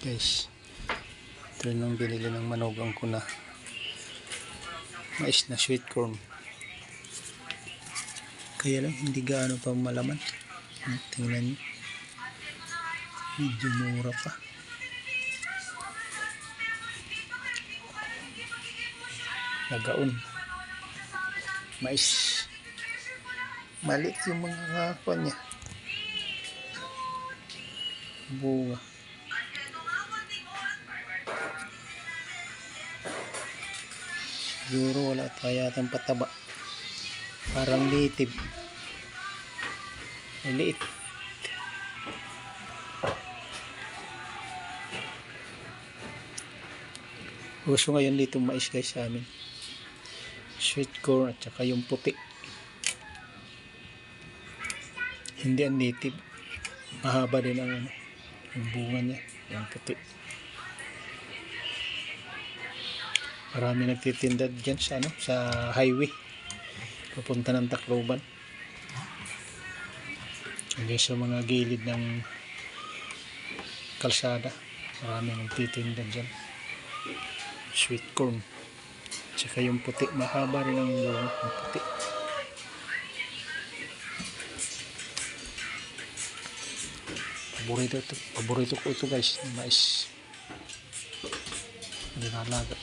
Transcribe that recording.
Guys, ito yung binili ng manugang ko na mais na sweet corn, kaya lang hindi gaano pa malaman. Tingnan nyo, medyo mura pa. Nagaon mais, maliit yung mga kuwan niya, bunga. Siguro wala pa yatang pataba, parang native, maliit. Uso ngayon dito mais guys sa amin, sweet corn at saka yung puti, hindi ang native. Mahaba din ang yung bunga niya, yung puti. Marami nagtitinda dyan sa, sa highway papunta ng Tacloban, hanggang sa mga gilid ng kalsada. Marami nagtitinda dyan sweet corn, tsaka yung puti, mahaba rin ang bunga, yung puti. Paborito ko ito guys, mais. Dinalaga.